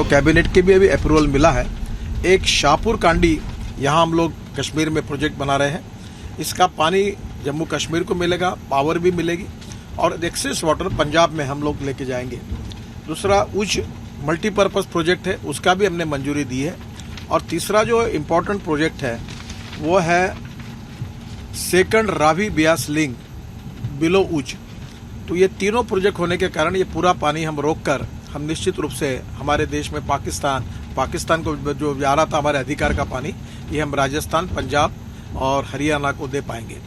Cabinet के भी अभी अप्रूवल मिला है। एक शाहपुर कांडी यहाँ हम लोग कश्मीर में प्रोजेक्ट बना रहे हैं। इसका पानी जम्मू कश्मीर को मिलेगा, पावर भी मिलेगी और एक्सेस वाटर पंजाब में हम लोग लेके जाएंगे। दूसरा उच्च मल्टीपर्पज़ प्रोजेक्ट है, उसका भी हमने मंजूरी दी है। और तीसरा जो इम्पोर्टेंट प्रोजेक्ट है वो है second Ravi Beas link below उच्च। तो ये तीनों प्रोजेक्ट होने के कारण ये पूरा पानी हम रोक कर हम निश्चित रूप से हमारे देश में पाकिस्तान को जो जा रहा था हमारे अधिकार का पानी, ये हम राजस्थान, पंजाब और हरियाणा को दे पाएंगे।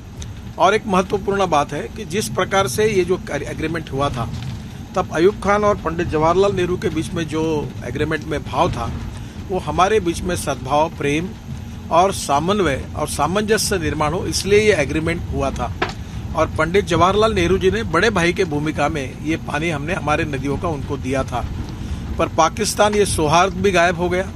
और एक महत्वपूर्ण बात है कि जिस प्रकार से ये जो एग्रीमेंट हुआ था, तब अयूब खान और पंडित जवाहरलाल नेहरू के बीच में जो एग्रीमेंट में भाव था, वो हमारे बीच में सद्भाव, प्रेम और समन्वय और सामंजस्य निर्माण हो, इसलिए ये एग्रीमेंट हुआ था। और पंडित जवाहरलाल नेहरू जी ने बड़े भाई के भूमिका में ये पानी हमने हमारे नदियों का उनको दिया था। पर पाकिस्तान, ये सौहार्द भी गायब हो गया।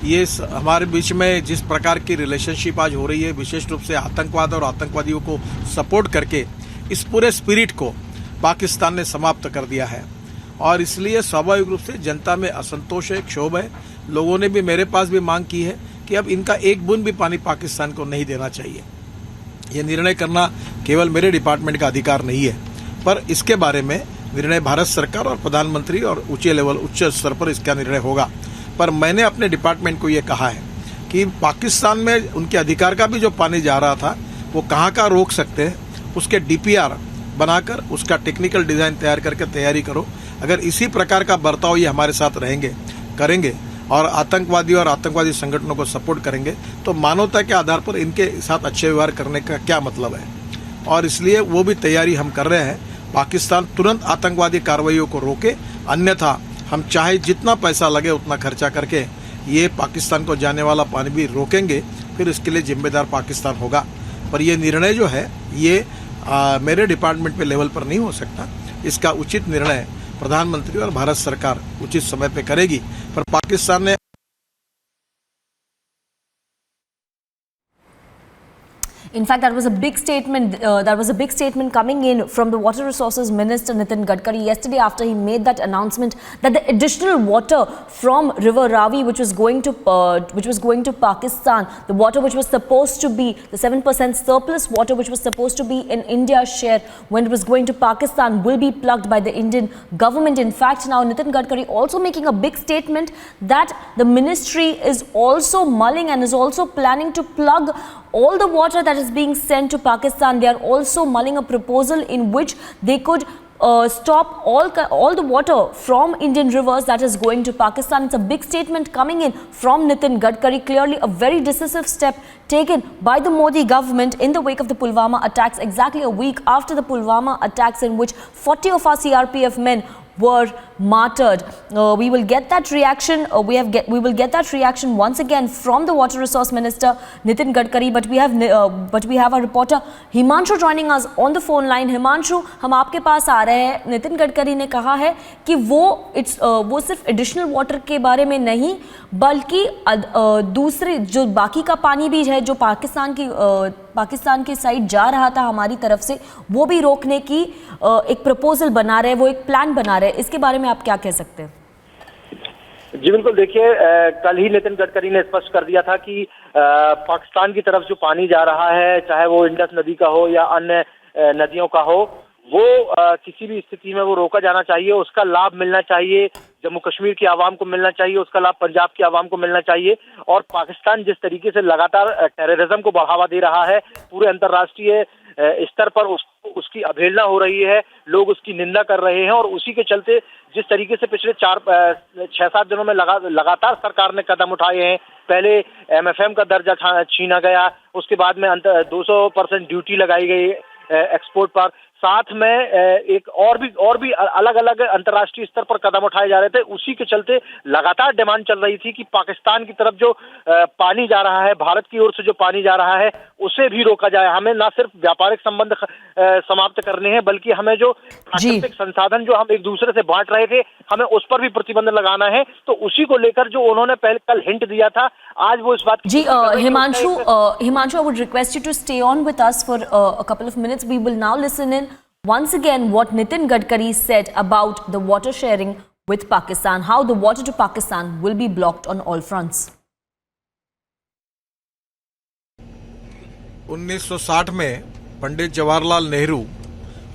ये हमारे बीच में जिस प्रकार की रिलेशनशिप आज हो रही है, विशेष रूप से आतंकवाद और आतंकवादियों को सपोर्ट करके, इस पूरे स्पिरिट को पाकिस्तान ने समाप्त कर दिया है। और इसलिए स्वाभाविक रूप से जनता में असंतोष है, क्षोभ है। लोगों ने भी मेरे पास भी मांग की है कि अब इनका एक बूंद भी पानी पाकिस्तान को नहीं देना चाहिए। ये निर्णय करना केवल मेरे डिपार्टमेंट का अधिकार नहीं है, पर इसके बारे में निर्णय भारत सरकार और प्रधानमंत्री और उच्च स्तर पर इसका निर्णय होगा। पर मैंने अपने डिपार्टमेंट को ये कहा है कि पाकिस्तान में उनके अधिकार का भी जो पानी जा रहा था, वो कहाँ का रोक सकते हैं, उसके DPR बनाकर उसका टेक्निकल डिज़ाइन तैयार करके तैयारी करो। अगर इसी प्रकार का बर्ताव ये हमारे साथ करेंगे और आतंकवादी संगठनों को सपोर्ट करेंगे, तो मानवता के आधार पर इनके साथ अच्छे व्यवहार करने का क्या मतलब है। और इसलिए वो भी तैयारी हम कर रहे हैं। पाकिस्तान तुरंत आतंकवादी कार्रवाइयों को रोके, अन्यथा हम चाहे जितना पैसा लगे उतना खर्चा करके ये पाकिस्तान को जाने वाला पानी भी रोकेंगे, फिर इसके लिए जिम्मेदार पाकिस्तान होगा। पर ये निर्णय जो है ये मेरे डिपार्टमेंट पे लेवल पर नहीं हो सकता। इसका उचित निर्णय प्रधानमंत्री और भारत सरकार उचित समय पे करेगी। पर पाकिस्तान ने In fact, that was a big statement. That was a big statement coming in from the Water Resources Minister Nitin Gadkari yesterday after he made that announcement that the additional water from River Ravi, which was going to Pakistan, the water which was supposed to be the 7% surplus water, which was supposed to be in India's share when it was going to Pakistan, will be plugged by the Indian government. In fact, now Nitin Gadkari also making a big statement that the ministry is also mulling and is also planning to plug all the water that is being sent to Pakistan. They are also mulling a proposal in which they could stop all the water from Indian rivers that is going to Pakistan. It's a big statement coming in from Nitin Gadkari. Clearly a very decisive step taken by the Modi government in the wake of the Pulwama attacks, exactly a week after the Pulwama attacks in which 40 of our CRPF men were martyred. We will get that reaction. We will get that reaction once again from the Water Resource Minister Nitin Gadkari. But we have our reporter Himanshu joining us on the phone line. Himanshu, हम आपके पास आ रहे हैं। नितिन गडकरी ने कहा है कि वो सिर्फ एडिशनल वाटर के बारे में नहीं, बल्कि दूसरे जो बाकी का पानी भी है जो पाकिस्तान की साइड जा रहा था हमारी तरफ से, वो भी रोकने की एक प्रपोजल बना रहे हैं, वो एक प्लान बना रहे हैं। इसके बारे में आप क्या कह सकते हैं? जी बिल्कुल, देखिए कल ही नितिन गडकरी ने स्पष्ट कर दिया था कि पाकिस्तान की तरफ जो पानी जा रहा है, चाहे वो इंडस नदी का हो या अन्य नदियों का हो, वो किसी भी स्थिति में वो रोका जाना चाहिए। उसका लाभ मिलना चाहिए जम्मू कश्मीर की आवाम को, मिलना चाहिए उसका लाभ पंजाब की आवाम को मिलना चाहिए। और पाकिस्तान जिस तरीके से लगातार टेररिज्म को बढ़ावा दे रहा है, पूरे अंतर्राष्ट्रीय स्तर पर उसकी अवहेलना हो रही है, लोग उसकी निंदा कर रहे हैं। और उसी के चलते जिस तरीके से पिछले 6-7 दिनों में लगातार सरकार ने कदम उठाए हैं, पहले MFM का दर्जा छीना गया, उसके बाद में 200% ड्यूटी लगाई गई एक्सपोर्ट पर, साथ में एक और भी अलग अलग अंतर्राष्ट्रीय स्तर पर कदम उठाए जा रहे थे। उसी के चलते लगातार डिमांड चल रही थी कि पाकिस्तान की तरफ जो पानी जा रहा है, भारत की ओर से जो पानी जा रहा है, उसे भी रोका जाए। हमें ना सिर्फ व्यापारिक संबंध समाप्त करने हैं, बल्कि हमें जो प्राकृतिक संसाधन जो हम एक दूसरे से बांट रहे थे, हमें उस पर भी प्रतिबंध लगाना है। तो उसी को लेकर जो उन्होंने कल हिंट दिया था, आज वो इस बात जी Himanshu, I would request you to stay on with us for a couple of minutes. We will now listen in once again what Nitin Gadkari said about the water sharing with Pakistan. How the water to Pakistan will be blocked on all fronts. 1960 में पंडित जवाहरलाल नेहरू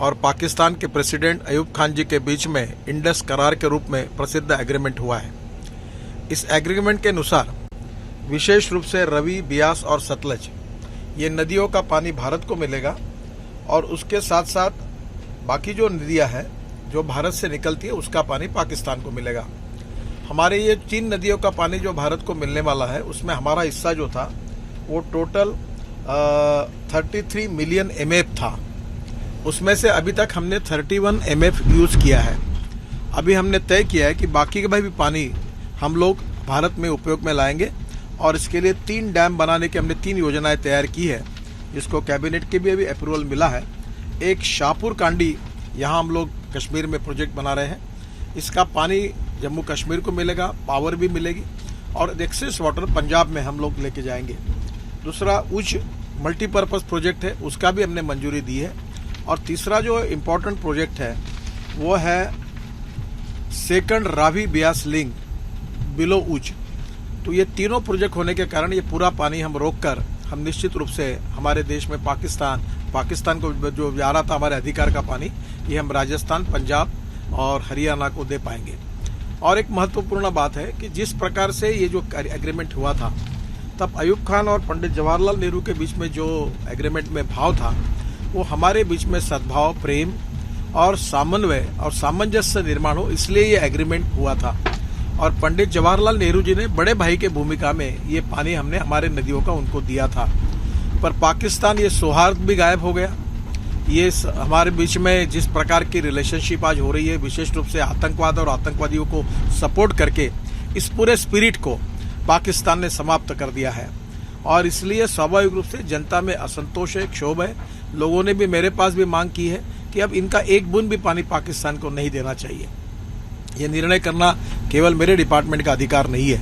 और पाकिस्तान के president Ayub Khan जी के बीच में Indus करार के रूप में प्रसिद्ध एग्रीमेंट हुआ है। इस एग्रीमेंट के अनुसार विशेष रूप से रवि, ब्यास और सतलज ये नदियों का पानी भारत को मिलेगा और उसके साथ साथ बाकी जो नदियां हैं जो भारत से निकलती है उसका पानी पाकिस्तान को मिलेगा। हमारे ये 3 नदियों का पानी जो भारत को मिलने वाला है उसमें हमारा हिस्सा जो था वो टोटल 33 मिलियन MF था। उसमें से अभी तक हमने 31 MF यूज़ किया है। अभी हमने तय किया है कि बाकी का भी पानी हम लोग भारत में उपयोग में लाएंगे और इसके लिए 3 डैम बनाने की हमने 3 योजनाएं तैयार की है, जिसको कैबिनेट के भी अभी अप्रूवल मिला है। एक शाहपुर कांडी यहाँ हम लोग कश्मीर में प्रोजेक्ट बना रहे हैं। इसका पानी जम्मू कश्मीर को मिलेगा, पावर भी मिलेगी और एक्सेस वाटर पंजाब में हम लोग लेके जाएंगे। दूसरा उच्च मल्टीपर्पज़ प्रोजेक्ट है, उसका भी हमने मंजूरी दी है। और तीसरा जो इम्पोर्टेंट प्रोजेक्ट है वो है second Ravi Beas link below उच्च। तो ये तीनों प्रोजेक्ट होने के कारण ये पूरा पानी हम रोककर हम निश्चित रूप से हमारे देश में पाकिस्तान को जो जा रहा था हमारे अधिकार का पानी, ये हम राजस्थान, पंजाब और हरियाणा को दे पाएंगे। और एक महत्वपूर्ण बात है कि जिस प्रकार से ये जो एग्रीमेंट हुआ था तब अयूब खान और पंडित जवाहरलाल नेहरू के बीच में जो एग्रीमेंट में भाव था वो हमारे बीच में सद्भाव, प्रेम और समन्वय और सामंजस्य निर्माण हो, इसलिए ये एग्रीमेंट हुआ था। और पंडित जवाहरलाल नेहरू जी ने बड़े भाई के भूमिका में ये पानी हमने हमारे नदियों का उनको दिया था। पर पाकिस्तान ये सौहार्द भी गायब हो गया। ये हमारे बीच में जिस प्रकार की रिलेशनशिप आज हो रही है, विशेष रूप से आतंकवाद और आतंकवादियों को सपोर्ट करके इस पूरे स्पिरिट को पाकिस्तान ने समाप्त कर दिया है। और इसलिए स्वाभाविक रूप से जनता में असंतोष है, क्षोभ है। लोगों ने भी मेरे पास भी मांग की है कि अब इनका एक बूंद भी पानी पाकिस्तान को नहीं देना चाहिए। ये निर्णय करना केवल मेरे डिपार्टमेंट का अधिकार नहीं है,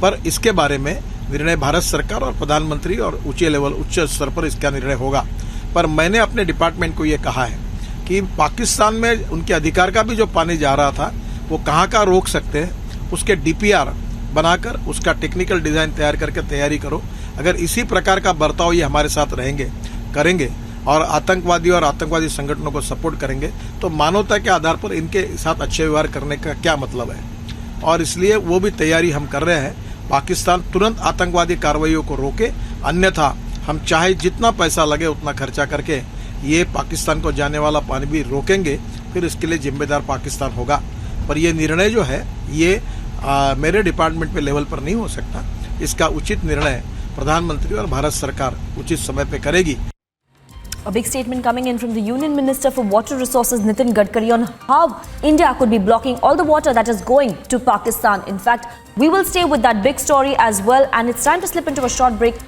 पर इसके बारे में निर्णय भारत सरकार और प्रधानमंत्री और उच्च स्तर पर इसका निर्णय होगा। पर मैंने अपने डिपार्टमेंट को ये कहा है कि पाकिस्तान में उनके अधिकार का भी जो पानी जा रहा था वो कहाँ का रोक सकते हैं, उसके DPR बनाकर उसका टेक्निकल डिज़ाइन तैयार करके तैयारी करो। अगर इसी प्रकार का बर्ताव ये हमारे साथ करेंगे और आतंकवादी संगठनों को सपोर्ट करेंगे तो मानवता के आधार पर इनके साथ अच्छे व्यवहार करने का क्या मतलब है। और इसलिए वो भी तैयारी हम कर रहे हैं। पाकिस्तान तुरंत आतंकवादी कार्रवाइयों को रोके, अन्यथा हम चाहे जितना पैसा लगे उतना खर्चा करके ये पाकिस्तान को जाने वाला पानी भी रोकेंगे, फिर इसके लिए जिम्मेदार पाकिस्तान होगा। पर ये निर्णय जो है ये मेरे डिपार्टमेंट पे लेवल पर नहीं हो सकता। इसका उचित निर्णय प्रधानमंत्री और भारत सरकार उचित समय पे करेगी। A big statement coming in from the Union Minister for Water Resources, Nitin Gadkari, on how India could be blocking all the water that is going to Pakistan. In fact, we will stay with that big story as well, and it's time to slip into a short break.